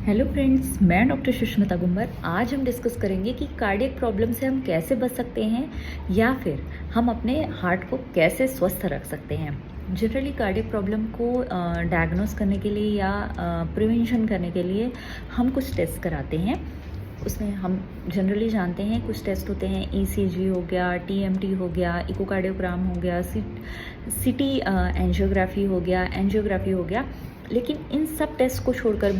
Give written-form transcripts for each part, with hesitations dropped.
Hello friends, मैं doctor Sushmita Gumber. आज हम डिस्कस करेंगे कि कार्डियक प्रॉब्लम से हम कैसे बच सकते हैं या फिर हम अपने हार्ट को कैसे स्वस्थ रख सकते हैं। जनरली कार्डियक प्रॉब्लम को डायग्नोस करने के लिए या प्रिवेंशन करने के लिए हम कुछ टेस्ट कराते हैं। उसमें हम जनरली जानते हैं कुछ टेस्ट होते हैं, ईसीजी हो गया, टीएमटी हो गया, इकोकार्डियोग्राम हो गया, सीटी एंजियोग्राफी हो गया। लेकिन इन सब टेस्ट को छोड़कर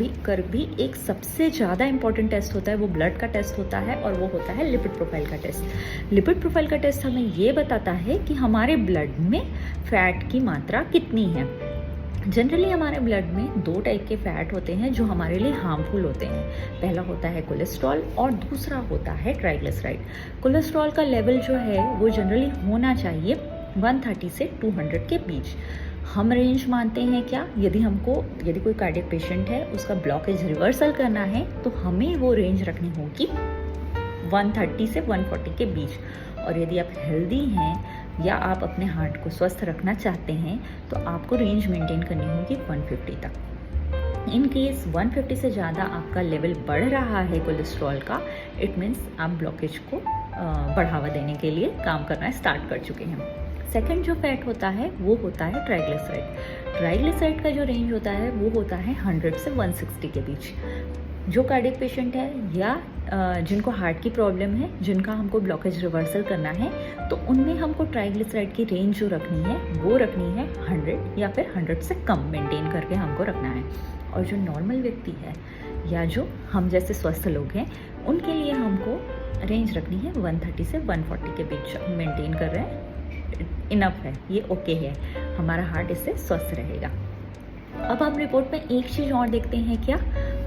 भी एक सबसे ज़्यादा इंपॉर्टेंट टेस्ट होता है, वो ब्लड का टेस्ट होता है और वो होता है लिपिड प्रोफाइल का टेस्ट। लिपिड प्रोफाइल का टेस्ट हमें ये बताता है कि हमारे ब्लड में फैट की मात्रा कितनी है। जनरली हमारे ब्लड में दो टाइप के फैट होते हैं जो हमारे लिए हार्मफुल होते हैं। पहला होता है कोलेस्ट्रॉल और दूसरा होता है ट्राइग्लिसराइड। कोलेस्ट्रॉल का लेवल जो है वो जनरली होना चाहिए 130 से 200 के बीच। हम रेंज मानते हैं क्या, यदि कोई कार्डियक पेशेंट है, उसका ब्लॉकेज रिवर्सल करना है तो हमें वो रेंज रखनी होगी 130 से 140 के बीच। और यदि आप हेल्दी हैं या आप अपने हार्ट को स्वस्थ रखना चाहते हैं तो आपको रेंज मेंटेन करनी होगी 150 तक। इन केस 150 से ज़्यादा आपका लेवल बढ़ रहा है कोलेस्ट्रॉल का, इट मीन्स आप ब्लॉकेज को बढ़ावा देने के लिए काम करना स्टार्ट कर चुके हैं। सेकंड जो फैट होता है वो होता है ट्राइग्लिसराइड। ट्राइग्लिसराइड का जो रेंज होता है वो होता है 100 से 160 के बीच। जो कार्डियक पेशेंट है या जिनको हार्ट की प्रॉब्लम है, जिनका हमको ब्लॉकेज रिवर्सल करना है, तो उनमें हमको ट्राइग्लिसराइड की रेंज जो रखनी है वो रखनी है 100 या फिर 100 से कम मेंटेन करके हमको रखना है। और जो नॉर्मल व्यक्ति है या जो हम जैसे स्वस्थ लोग हैं, उनके लिए हमको रेंज रखनी है 130 से 140 के बीच। हम मेंटेन कर रहे हैं, इनफ है, ये ओके है, हमारा हार्ट इससे स्वस्थ रहेगा। अब हम रिपोर्ट में एक चीज़ और देखते हैं क्या,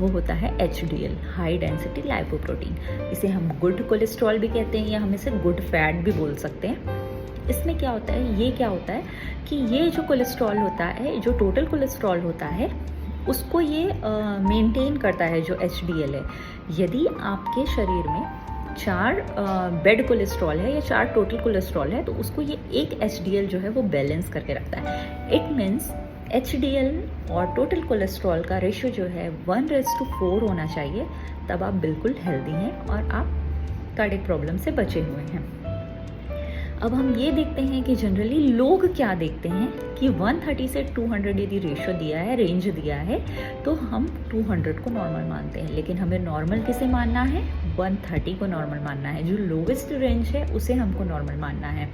वो होता है HDL, हाई डेंसिटी लाइपोप्रोटीन। इसे हम गुड कोलेस्ट्रॉल भी कहते हैं या हम इसे गुड फैट भी बोल सकते हैं। इसमें क्या होता है, ये क्या होता है कि ये जो कोलेस्ट्रॉल होता है, जो टोटल कोलेस्ट्रॉल होता है, उसको ये मेंटेन करता है जो HDL है। यदि आपके शरीर में 4 बेड कोलेस्ट्रॉल है या 4 टोटल कोलेस्ट्रॉल है तो उसको ये एक HDL जो है वो बैलेंस करके रखता है। इट मीन्स HDL और टोटल कोलेस्ट्रॉल का रेशियो जो है 1:4 होना चाहिए, तब आप बिल्कुल हेल्दी हैं और आप कार्डियक प्रॉब्लम से बचे हुए हैं। अब हम ये देखते हैं कि जनरली लोग क्या देखते हैं कि 130 से 200 यदि रेशियो दिया है, रेंज दिया है, तो हम 200 को नॉर्मल मानते हैं। लेकिन हमें नॉर्मल किसे मानना है, 130 को नॉर्मल मानना है। जो लोवेस्ट रेंज है उसे हमको नॉर्मल मानना है।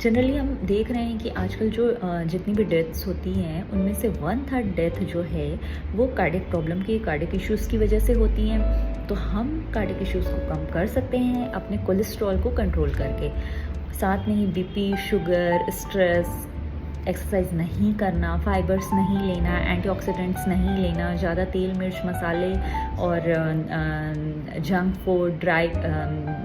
जनरली हम देख रहे हैं कि आजकल जो जितनी भी डेथ्स होती हैं उनमें से 1/3 डेथ जो है वो कार्डियक प्रॉब्लम की, कार्डियक इश्यूज़ की वजह से होती हैं। तो हम कार्डियक इश्यूज़ को कम कर सकते हैं अपने कोलेस्ट्रॉल को कंट्रोल करके। साथ में ही बीपी, शुगर, स्ट्रेस, एक्सरसाइज नहीं करना, फाइबर्स नहीं लेना, एंटीऑक्सीडेंट्स नहीं लेना, ज़्यादा तेल मिर्च मसाले और junk food, dry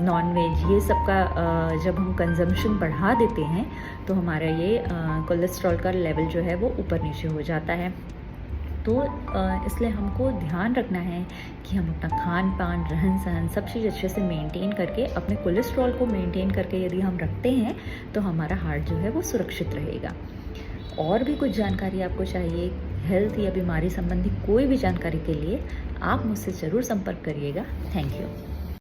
non veg, ये सब का जब हम कंजम्पशन बढ़ा देते हैं तो हमारा ये कोलेस्ट्रॉल का लेवल जो है वो ऊपर नीचे हो जाता है। तो इसलिए हमको ध्यान रखना है कि हम अपना खान पान, रहन सहन सब चीज़ अच्छे से मेंटेन करके, अपने कोलेस्ट्रॉल को मेंटेन करके यदि हम रखते हैं तो हमारा हार्ट जो है वो सुरक्षित रहेगा। और भी कुछ जानकारी आपको चाहिए हेल्थ या बीमारी संबंधी कोई भी जानकारी के लिए आप मुझसे ज़रूर संपर्क करिएगा। Thank you.